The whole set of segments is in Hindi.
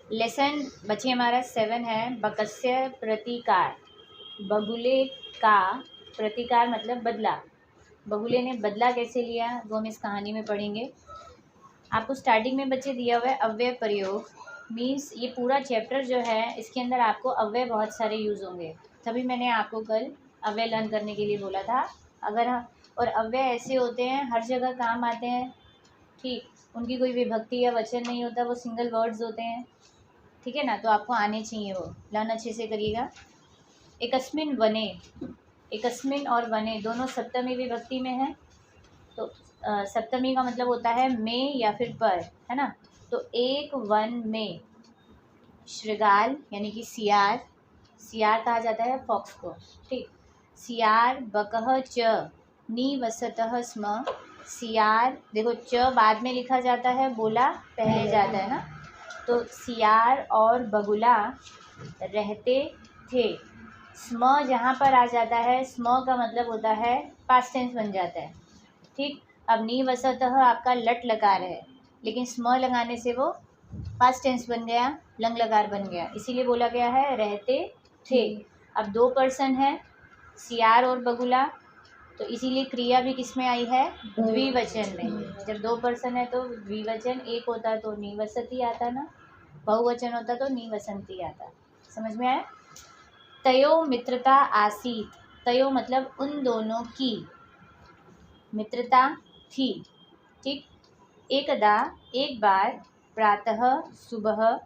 लेसन बच्चे हमारा 7 है। बकस्य प्रतिकार, बगुले का प्रतिकार मतलब बदला। बगुले ने बदला कैसे लिया वो हम इस कहानी में पढ़ेंगे। आपको स्टार्टिंग में बच्चे दिया हुआ है अव्यय प्रयोग। मीन्स ये पूरा चैप्टर जो है इसके अंदर आपको अव्यय बहुत सारे यूज़ होंगे, तभी मैंने आपको कल अव्यय लर्न करने के लिए बोला था। अगर हम और अव्यय ऐसे होते हैं हर जगह काम आते हैं, ठीक, उनकी कोई विभक्ति या वचन नहीं होता, वो सिंगल वर्ड्स होते हैं, ठीक है ना। तो आपको आने चाहिए, वो लर्न अच्छे से करिएगा। एकस्मिन वने, एकस्मिन और वने दोनों सप्तमी विभक्ति में है, तो सप्तमी का मतलब होता है में या फिर पर, है ना। तो एक वन में शृगाल यानी कि सियार, सियार कहा जाता है फॉक्स को, ठीक। सियार बकह च निवसतः स्म, सियार देखो च बाद में लिखा जाता है, बोला पहले जाता है ना। तो सियार और बगुला रहते थे। स्म जहाँ पर आ जाता है, स्म का मतलब होता है पास्ट टेंस बन जाता है, ठीक। अब निवसतः आपका लट लकार है, लेकिन स्म लगाने से वो पास्ट टेंस बन गया, लंग लकार बन गया, इसीलिए बोला गया है रहते थे। अब 2 पर्सन है, सियार और बगुला, तो इसीलिए क्रिया भी किस में आई है, द्विवचन में। जब 2 पर्सन है तो द्विवचन, एक होता तो निवसती आता ना, बहुवचन होता तो निवसंती आता। समझ में आया। तयो मित्रता आसीत, तयो मतलब उन दोनों की मित्रता थी, ठीक। एकदा एक बार प्रातः सुबह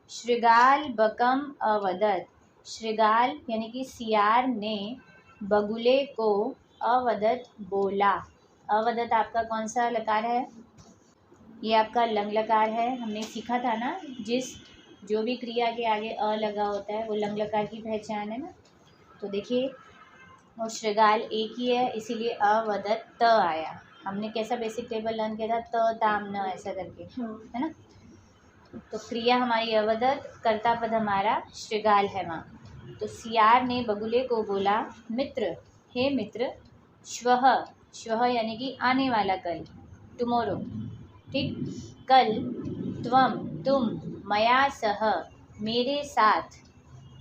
शृगाल बकम अवदत, शृगाल यानी कि सियार ने बगुले को अवदत बोला। अवदत आपका कौन सा लकार है, ये आपका लंग लकार है। हमने सीखा था ना, जिस जो भी क्रिया के आगे अ लगा होता है वो लंग लकार की पहचान है ना। तो देखिए और शृगाल एक ही है, इसीलिए अवदत त आया। हमने कैसा बेसिक टेबल लर्न किया था, त ताम न ऐसा करके, है ना। तो क्रिया हमारी अवदत, कर्ता पद हमारा शृगाल है वहाँ। तो सियार ने बगुले को बोला, मित्र, हे मित्र, श्वः, श्वः यानी कि आने वाला कल, टुमोरो, ठीक। कल तुम मया सह मेरे साथ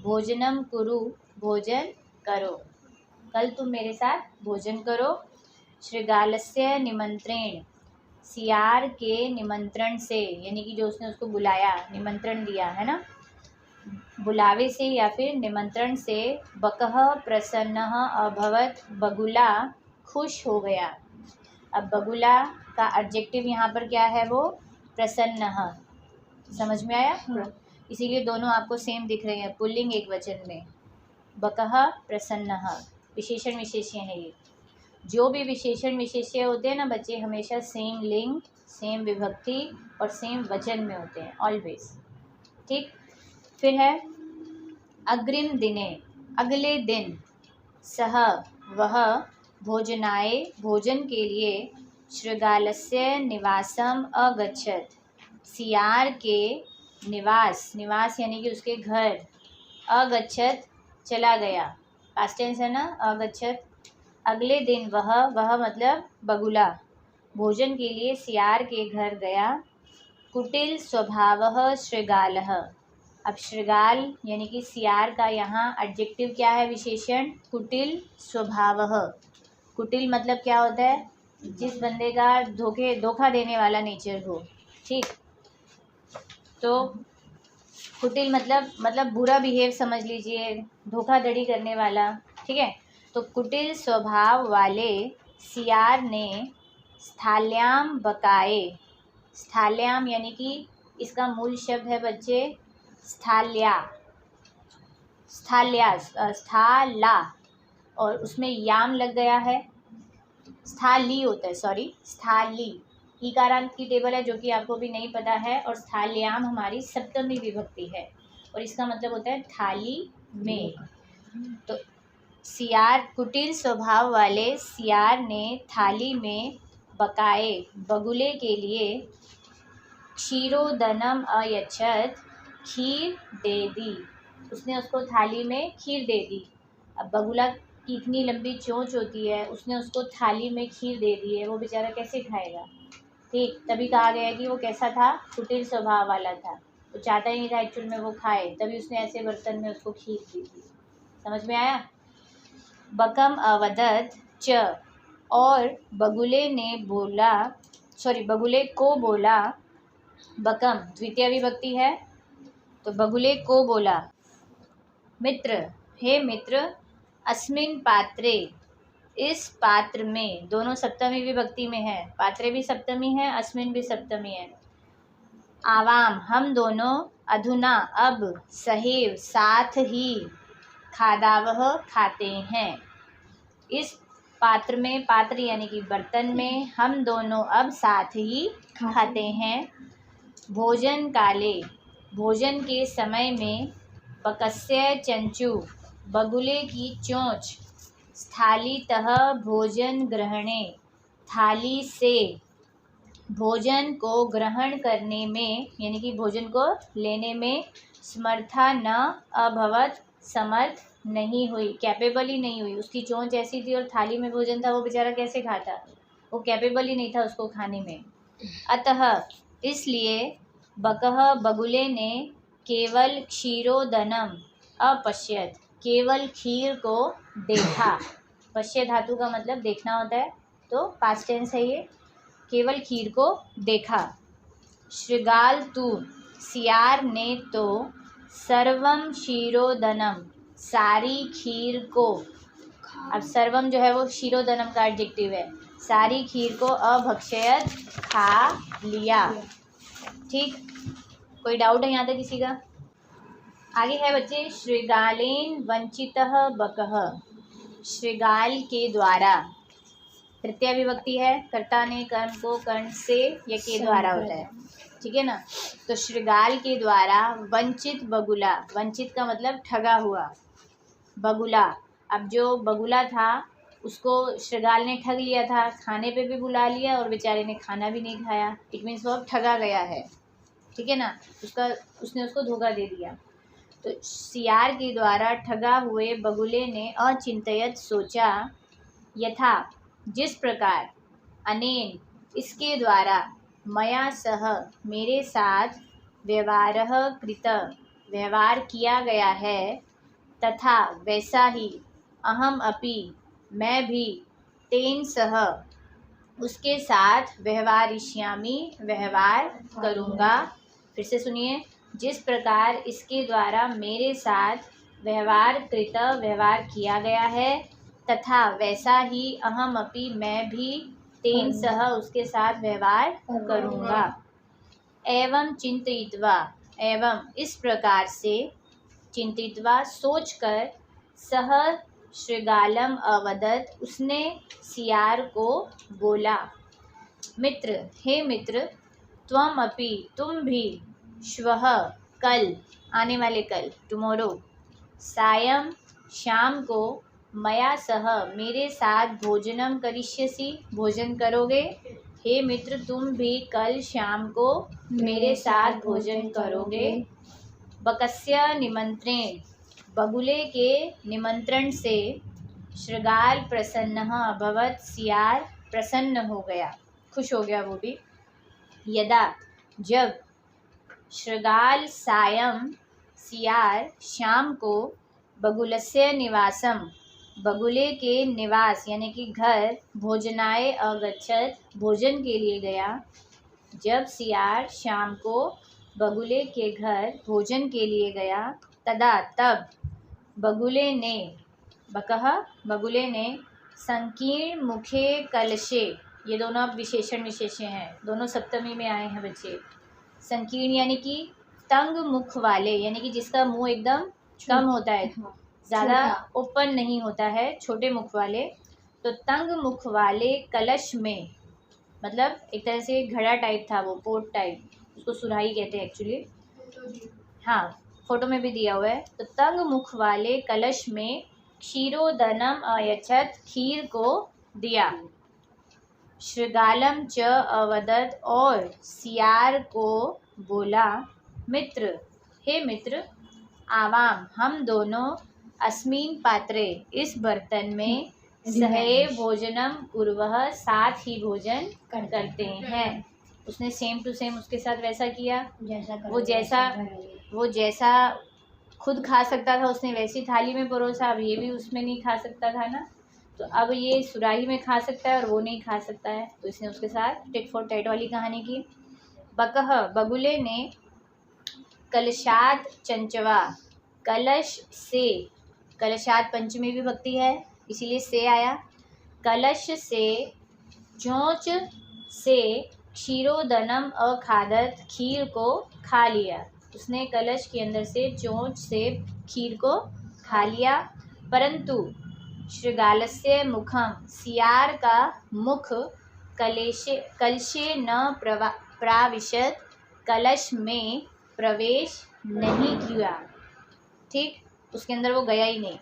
भोजनम कुरु भोजन करो, कल तुम मेरे साथ भोजन करो। शृगालस्य निमंत्रेण, सियार के निमंत्रण से, यानी कि जो उसने उसको बुलाया, निमंत्रण दिया है ना, बुलावे से या फिर निमंत्रण से। बकह प्रसन्नः अभवत, बगुला खुश हो गया। अब बगुला का एडजेक्टिव यहाँ पर क्या है, वो प्रसन्नः। समझ में आया। इसीलिए दोनों आपको सेम दिख रहे हैं, पुल्लिंग एक वचन में। बकह प्रसन्नः विशेषण विशेष्य है ये। जो भी विशेषण विशेष्य होते हैं ना बच्चे, हमेशा सेम लिंग, सेम विभक्ति और सेम वचन में होते हैं ऑलवेज, ठीक। फिर है अग्रिम दिने, अगले दिन, सह वह भोजनाय भोजन के लिए, शृगालस्य निवासम अगच्छत, सियार के निवास, निवास यानी कि उसके घर, अगच्छत चला गया, पास्ट टेंस है ना, अगच्छत। अगले दिन वह मतलब बगुला भोजन के लिए सियार के घर गया। कुटिल स्वभावः शृगालः, अब शृगाल यानी कि सियार का यहाँ एडजेक्टिव क्या है, विशेषण, कुटिल स्वभावः। कुटिल मतलब क्या होता है, जिस बंदे का धोखा देने वाला नेचर हो, ठीक। तो कुटिल मतलब बुरा बिहेव समझ लीजिए, धोखाधड़ी करने वाला, ठीक है। तो कुटिल स्वभाव वाले सियार ने स्थाल्याम बकाए, स्थाल्याम यानी कि इसका मूल शब्द है बच्चे स्थाल्या, स्थाल्या, स्थाला, और उसमें याम लग गया है, स्थाली होता है, सॉरी स्थाली, ईकारांत की टेबल है जो कि आपको भी नहीं पता है। और स्थाल्याम हमारी सप्तमी विभक्ति है और इसका मतलब होता है थाली में। तो सियार, कुटिल स्वभाव वाले सियार ने थाली में बकाए बगुले के लिए क्षीरोदनम अयच्छत, खीर दे दी, उसने उसको थाली में खीर दे दी। अब बगुला की इतनी लंबी चोंच होती है, उसने उसको थाली में खीर दे दी है, वो बेचारा कैसे खाएगा, ठीक। तभी कहा गया कि वो कैसा था, कुटिल स्वभाव वाला था। वो चाहता ही नहीं था एक्चुअल में वो खाए, तभी उसने ऐसे बर्तन में उसको खीर दी थी। समझ में आया? बकम अवदत च, और बगुले ने बोला, बगुले को बोला। बकम द्वितीय विभक्ति है, तो बगुले को बोला, मित्र, हे मित्र, अस्मिन पात्रे, इस पात्र में, दोनों सप्तमी विभक्ति में है, पात्रे भी सप्तमी है, अस्मिन भी सप्तमी है। आवाम हम दोनों, अधुना अब, सहेव साथ ही, खादावह खाते हैं। इस पात्र में, पात्र यानी कि बर्तन में, हम दोनों अब साथ ही खाते हैं। भोजन काले, भोजन के समय में, बकस्य चंचू, बगुले की चोंच, स्थालीतः भोजन ग्रहणे, थाली से भोजन को ग्रहण करने में, यानी कि भोजन को लेने में, समर्था न अभवत, समर्थ नहीं हुई, कैपेबल ही नहीं हुई। उसकी चोंच ऐसी थी और थाली में भोजन था, वो बेचारा कैसे खाता, वो कैपेबल ही नहीं था उसको खाने में। अतः इसलिए, बकह बगुले ने, केवल क्षीरोदनम अपश्यत, केवल खीर को देखा। पश्य धातु का मतलब देखना होता है, तो पास्ट टेंस है ये, केवल खीर को देखा। श्रृगाल तू, सियार ने तो, सर्वम क्षीरोदनम, सारी खीर को, अब सर्वम जो है वो क्षीरोदनम का एडजेक्टिव है, सारी खीर को अभक्षयत, खा लिया। ठीक, कोई डाउट है यहाँ तक किसी का? आगे है बच्चे, श्रृगालेन वंचितः बकः, श्रृगाल के द्वारा, तृतीय विभक्ति है, कर्ता ने कर्म को कर्ण से या के द्वारा होता है, ठीक है ना। तो श्रृगाल के द्वारा वंचित बगुला, वंचित का मतलब ठगा हुआ, बगुला, अब जो बगुला था उसको श्रृगाल ने ठग लिया था, खाने पे भी बुला लिया और बेचारे ने खाना भी नहीं खाया, इट मीन्स वो अब ठगा गया है, ठीक है ना, उसने उसको धोखा दे दिया। तो सियार के द्वारा ठगा हुए बगुले ने अचिंतयत सोचा, यथा जिस प्रकार, अनेन इसके द्वारा, मया सह मेरे साथ, व्यवहारः कृत व्यवहार किया गया है, तथा वैसा ही, अहम अपि मैं भी, तेन सह उसके साथ, व्यवहारिष्यामि व्यवहार करूँगा। फिर से सुनिए, जिस प्रकार इसके द्वारा मेरे साथ व्यवहार कृत व्यवहार किया गया है, तथा वैसा ही, अहम अपि मैं भी, तेन सह उसके साथ व्यवहार करूँगा। एवं चिंतयित्वा, एवं इस प्रकार से, चिंतित्वा सोचकर, सह श्रृगालम अवदत उसने सियार को बोला, मित्र, हे मित्र, त्वम अपि तुम भी, श्वः कल, आने वाले कल, टुमारो, सायं शाम को, मया सह मेरे साथ, भोजनम करिष्यसि भोजन करोगे। हे मित्र, तुम भी कल शाम को मेरे साथ भोजन करोगे। बकस्य निमंत्रेण, बगुले के निमंत्रण से, श्रृगाल प्रसन्नः अभवत्, सियार प्रसन्न हो गया, खुश हो गया वो भी। यदा जब, श्रृगाल सायं सियार शाम को, बगुलस्य निवासम बगुले के निवास यानी कि घर, भोजनाय अगच्छत भोजन के लिए गया। जब सियार शाम को बगुले के घर भोजन के लिए गया, तदा तब, बगुले ने, बकह बगुले ने, संकीर्ण मुखे कलशे, ये दोनों अब विशेषण विशेषण हैं, दोनों सप्तमी में आए हैं बच्चे। संकीर्ण यानी कि तंग मुख वाले, यानी कि जिसका मुंह एकदम कम होता है, ज़्यादा ओपन नहीं होता है, छोटे मुख वाले। तो तंग मुख वाले कलश में, मतलब एक तरह से घड़ा टाइप था वो, पोट टाइप, उसको सुराही कहते हैं एक्चुअली, हाँ फोटो में भी दिया हुआ है। तो तंग मुख वाले कलश में, क्षीरोदनम अयच्छत खीर को दिया। श्रृगालम च अवदत, और सियार को बोला, मित्र, हे मित्र, आवाम हम दोनों, अस्मिन पात्रे इस बर्तन में, सहे भोजनम कुर्वः साथ ही भोजन करते हैं। उसने सेम टू सेम उसके साथ वैसा किया, वो जैसा खुद खा सकता था उसने वैसी थाली में परोसा। अब ये भी उसमें नहीं खा सकता था ना, तो अब ये सुराही में खा सकता है और वो नहीं खा सकता है, तो इसने उसके साथ टिट फॉर टैट वाली कहानी की। बकह, बगुले ने कलशात चंचवा, कलश से, कलशात पंचमी विभक्ति है इसीलिए से आया। कलश से चोंच से क्षीरोदनम अखादत, खीर को खा लिया। उसने कलश के अंदर से चोंच से खीर को खा लिया। परंतु शृगालस्य मुखम, सियार का मुख कलशे न प्राविशत, कलश में प्रवेश नहीं किया। ठीक, उसके अंदर वो गया ही नहीं।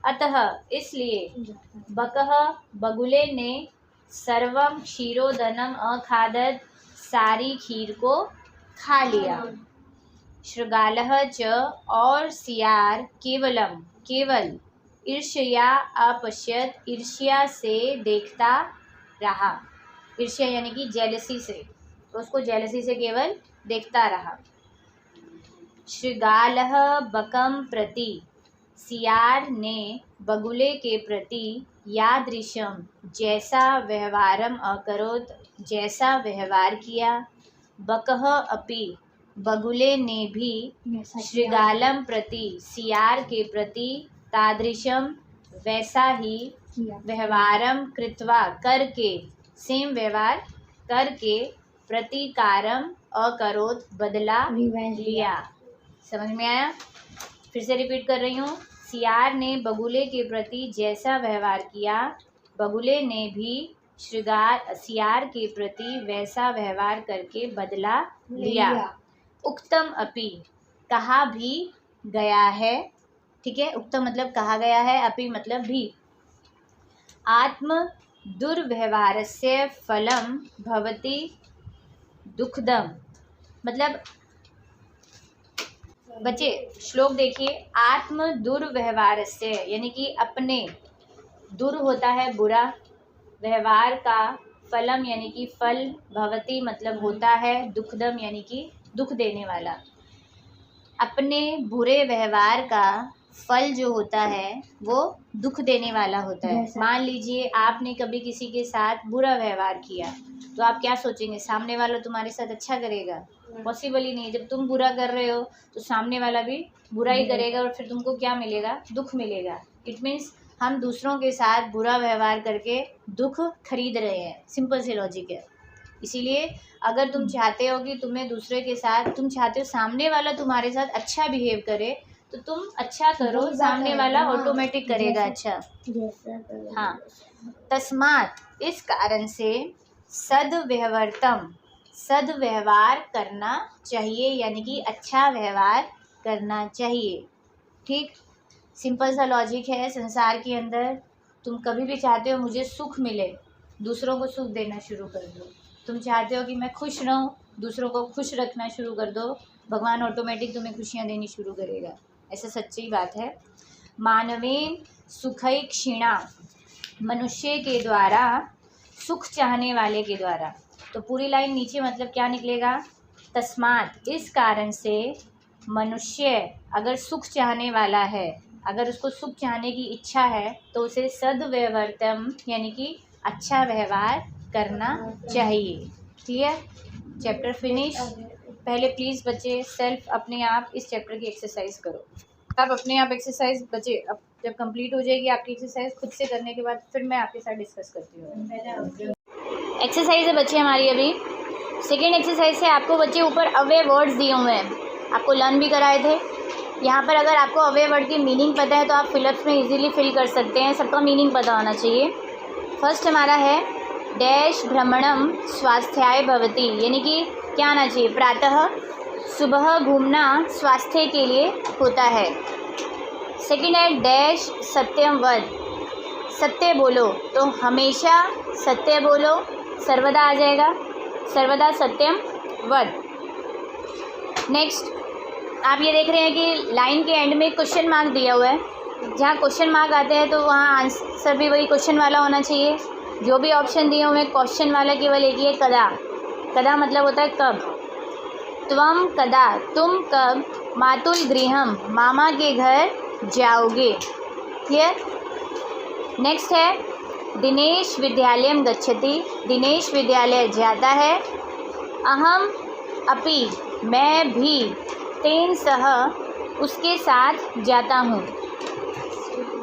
अतः इसलिए बकह, बगुले ने सर्वम क्षीरोदनम अखादत, सारी खीर को खा लिया। शृगालः च, और सियार केवलम, केवल ईर्ष्या अपश्यत, ईर्ष्या से देखता रहा। ईर्ष्या यानी कि जेलसी से, तो उसको जेलसी से केवल देखता रहा। शृगालः बकम प्रति, सियार ने बगुले के प्रति यादृशम, जैसा व्यवहारम अकरोत, जैसा व्यवहार किया। बकह अपि, बगुले ने भी शृगालम प्रति, सियार के प्रति तादृशम, वैसा ही व्यवहारम कृत्वा, करके, सेम व्यवहार करके, प्रतिकारम अकरोत, बदला लिया। समझ में आया? फिर से रिपीट कर रही हूँ। सियार ने बगुले के प्रति जैसा व्यवहार किया, बगुले ने भी सियार के प्रति वैसा व्यवहार करके बदला लिया। उक्तम अपि, कहा भी गया है। ठीक है, उक्तम मतलब कहा गया है, अपि मतलब भी। आत्म दुर्व्यवहारस्य फलम भवति दुःखदम, मतलब बच्चे श्लोक देखिए। आत्म दुर्व्यवहारस्य यानी कि अपने, दुर होता है बुरा, व्यवहार का, फलम यानी कि फल, भवति मतलब होता है, दुःखदम यानी कि दुख देने वाला। अपने बुरे व्यवहार का फल जो होता है वो दुख देने वाला होता है। मान लीजिए आपने कभी किसी के साथ बुरा व्यवहार किया, तो आप क्या सोचेंगे, सामने वाला तुम्हारे साथ अच्छा करेगा? पॉसिबल ही नहीं। जब तुम बुरा कर रहे हो तो सामने वाला भी बुरा ही करेगा और फिर तुमको क्या मिलेगा? दुख मिलेगा। इट मीन्स हम दूसरों के साथ बुरा व्यवहार करके दुख खरीद रहे हैं। सिंपल सी लॉजिक है। इसीलिए अगर तुम चाहते हो कि तुम्हें दूसरे के साथ, तुम चाहते हो सामने वाला तुम्हारे साथ अच्छा बिहेव करे, तो तुम अच्छा करो, सामने वाला ऑटोमेटिक करेगा अच्छा। हाँ, तस्मात, इस कारण से, सद्व्यवहारतम, सद्व्यवहार करना चाहिए, यानी कि अच्छा व्यवहार करना चाहिए। ठीक, सिंपल सा लॉजिक है। संसार के अंदर तुम कभी भी चाहते हो मुझे सुख मिले, दूसरों को सुख देना शुरू कर दो। तुम चाहते हो कि मैं खुश रहूं, दूसरों को खुश रखना शुरू कर दो, भगवान ऑटोमेटिक तुम्हें खुशियां देनी शुरू करेगा। ऐसा सच्ची बात है। मानवेन सुखई क्षीणा, मनुष्य के द्वारा, सुख चाहने वाले के द्वारा। तो पूरी लाइन नीचे मतलब क्या निकलेगा? तस्मात, इस कारण से, मनुष्य अगर सुख चाहने वाला है, अगर उसको सुख चाहने की इच्छा है, तो उसे सद्व्यवहारतम यानी कि अच्छा व्यवहार करना चाहिए। क्लियर? Chapter finish. पहले प्लीज़ बच्चे सेल्फ अपने आप इस चैप्टर की एक्सरसाइज करो। आप अपने आप एक्सरसाइज बच्चे, अब जब कंप्लीट हो जाएगी आपकी एक्सरसाइज, खुद से करने के बाद फिर मैं आपके साथ डिस्कस करती हूँ। एक्सरसाइज है बच्चे हमारी अभी सेकेंड एक्सरसाइज है। आपको बच्चे ऊपर अवे वर्ड्स दिए हुए हैं, आपको लर्न भी कराए थे। यहाँ पर अगर आपको अवे वर्ड की मीनिंग पता है तो आप फिलअप्स में इजीली फिल कर सकते हैं। सबका मीनिंग पता होना चाहिए। फर्स्ट हमारा है डैश भ्रमणम स्वास्थ्याय भवति, यानी कि क्या आना चाहिए? प्रातः सुबह घूमना स्वास्थ्य के लिए होता है। सेकंड है डैश सत्यम वद, सत्य बोलो, तो हमेशा सत्य बोलो, सर्वदा आ जाएगा, सर्वदा सत्यम वद। नेक्स्ट आप ये देख रहे हैं कि लाइन के एंड में क्वेश्चन मार्क दिया हुआ है। जहाँ क्वेश्चन मार्क आते हैं तो वहाँ आंसर भी वही क्वेश्चन वाला होना चाहिए। जो भी ऑप्शन दिए हुए हैं क्वेश्चन वाला केवल एक ही है, कदा। कदा मतलब होता है कब। त्वम कदा, तुम कब मातुल गृहम, मामा के घर जाओगे। क्लियर। नेक्स्ट है दिनेश विद्यालयम गच्छति, दिनेश विद्यालय जाता है। अहम अपि, मैं भी, तेन सह, उसके साथ जाता हूँ।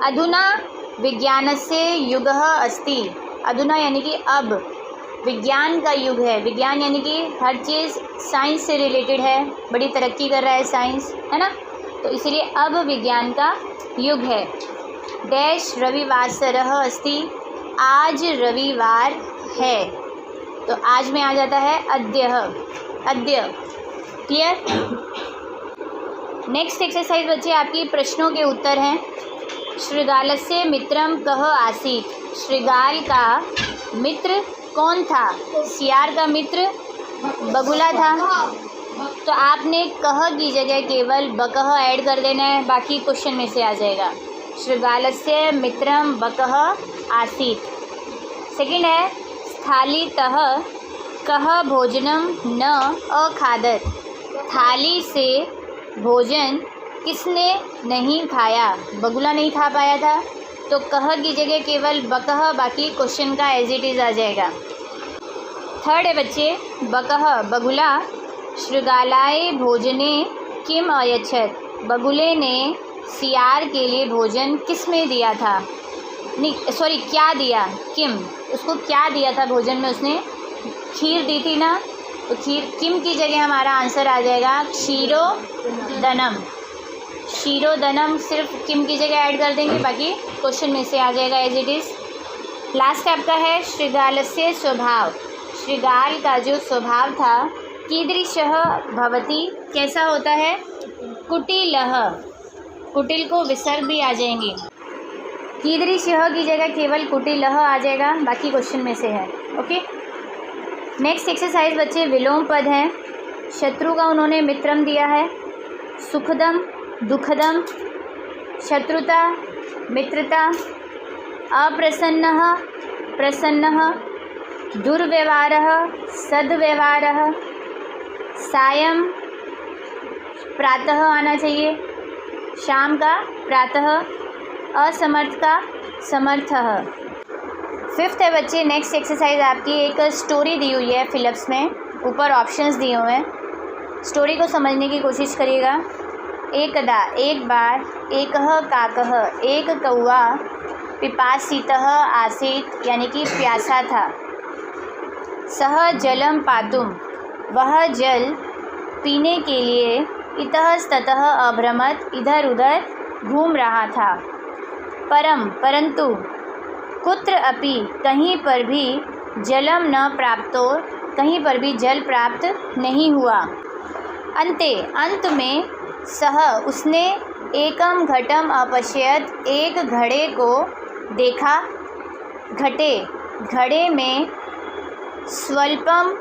अधुना विज्ञानस्य युगः अस्ति, अधुना यानी कि अब, विज्ञान का युग है। विज्ञान यानी कि हर चीज़ साइंस से रिलेटेड है, बड़ी तरक्की कर रहा है साइंस, है ना, तो इसलिए अब विज्ञान का युग है। डैश रविवासरः अस्ति, आज रविवार है, तो आज में आ जाता है अद्यः, अद्य। क्लियर। नेक्स्ट एक्सरसाइज बच्चे आपकी प्रश्नों के उत्तर हैं। शृगालस्य मित्रम कः आसीत्, शृगाल का मित्र कौन था? सियार का मित्र बगुला था। तो आपने कह की जगह केवल बकह ऐड कर देना है, बाकी क्वेश्चन में से आ जाएगा। शृगालस्य मित्रम बकह आसीत्। सेकंड है स्थालीतः कह भोजनम न अखादत, थाली से भोजन किसने नहीं खाया? बगुला नहीं खा पाया था, तो कह की जगह केवल बकह, बाकी क्वेश्चन का एज इट इज़ आ जाएगा। थर्ड है बच्चे बकह, बगुला शृगालाय भोजने किम अयच्छत, बगुले ने सियार के लिए भोजन किस में दिया था? नहीं सॉरी, क्या दिया? किम, उसको क्या दिया था भोजन में? उसने खीर दी थी ना, तो खीर, किम की जगह हमारा आंसर आ जाएगा क्षीरोदनम। क्षीरोदनम सिर्फ किम की जगह ऐड कर देंगे, बाकी क्वेश्चन में से आ जाएगा एज इट इज़। लास्ट आपका है शृगालस्य स्वभाव, शृगाल का जो स्वभाव था कीदृशः भवति, कैसा होता है? कुटिलः, कुटिल को विसर्ग भी आ जाएंगी। कीदृशः की जगह केवल कुटिलः आ जाएगा, बाकी क्वेश्चन में से है। ओके। नेक्स्ट एक्सरसाइज बच्चे विलोम पद हैं। शत्रु का उन्होंने मित्रम दिया है, सुखदम, दुखदम, शत्रुता, मित्रता, अप्रसन्नः, प्रसन्नः, दुर्व्यवहारः, सद्व्यवहारः, सायं, प्रातः आना चाहिए, शाम का प्रातः, असमर्थ का समर्थः। फिफ्थ है बच्चे नेक्स्ट एक्सरसाइज आपकी, एक स्टोरी दी हुई है फिलअप्स में, ऊपर ऑप्शंस दिए हुए हैं, स्टोरी को समझने की कोशिश करिएगा। एकदा, एक बार, एकः काकः, एक कौवा, पिपासितः आसीत् यानी कि प्यासा था, सः जलम पातुम, वह जल पीने के लिए, इतस्ततः अभ्रमत्, इधर उधर घूम रहा था, परंतु, कुत्र अपि, कहीं पर भी, जलम न प्राप्तो, कहीं पर भी जल प्राप्त नहीं हुआ, अन्ते, अंत में, सह, उसने, एकम घटम अपश्यत, एक घड़े को देखा, घटे, घड़े में, स्वल्पम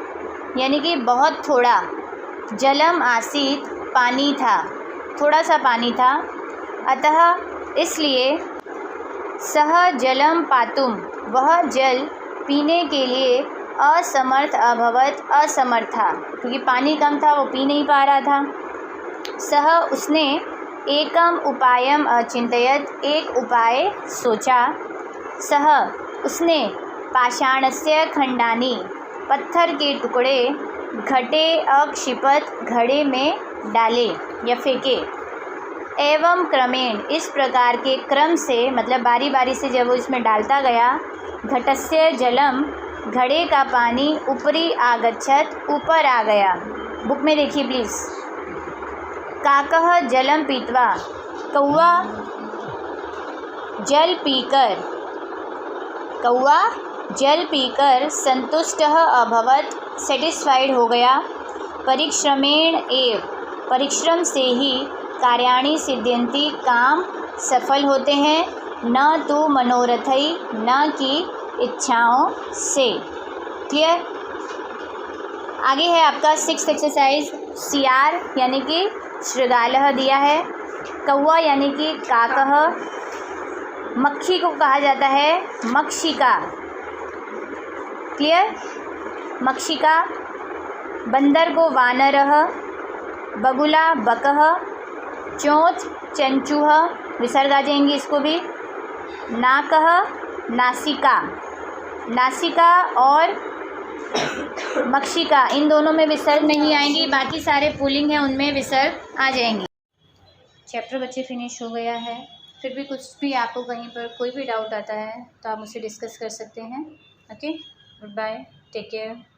यानी कि बहुत थोड़ा, जलम आसीत, पानी था, थोड़ा सा पानी था, अतः इसलिए, सह जलम पातुम, वह जल पीने के लिए, असमर्थ अभवत, असमर्थ था, क्योंकि पानी कम था वो पी नहीं पा रहा था। सह, उसने, एकम उपायम अचिंतयत, एक उपाय सोचा, सह, उसने, पाषाणस्य खंडानि, पत्थर के टुकड़े, घटे अक्षिपत, घड़े में डाले या फेंके, एवं क्रमेण, इस प्रकार के क्रम से, मतलब बारी बारी से जब वो इसमें डालता गया, घटस्य जलम, घड़े का पानी, ऊपरी आगच्छत, ऊपर आ गया। बुक में देखिए प्लीज़। काकः जलम पीत्वा, कौवा जल पीकर, कौवा जल पीकर संतुष्टः अभवत, सेटिस्फाइड हो गया, परिश्रमेण एव, परिश्रम से ही, कार्याणि सिद्ध्यन्ति, काम सफल होते हैं, न तो मनोरथई, न कि इच्छाओं से। क्लियर। आगे है आपका सिक्स्थ एक्सरसाइज, सियार यानी कि शृगालः दिया है, कौवा यानी कि काकः, मक्खी को कहा जाता है मक्षिका। क्लियर। मक्षिका, बंदर को वानरः, बगुला बकः, चोंच चंचूः, विसर्ग आ जाएंगी इसको भी। नाकः नासिका, नासिका और मक्षिका इन दोनों में विसर्ग नहीं आएंगी, बाकी सारे पुल्लिंग हैं उनमें विसर्ग आ जाएंगी। चैप्टर बच्चे फिनिश हो गया है। फिर भी कुछ भी आपको कहीं पर कोई भी डाउट आता है तो आप मुझसे डिस्कस कर सकते हैं। Okay, good bye, take care.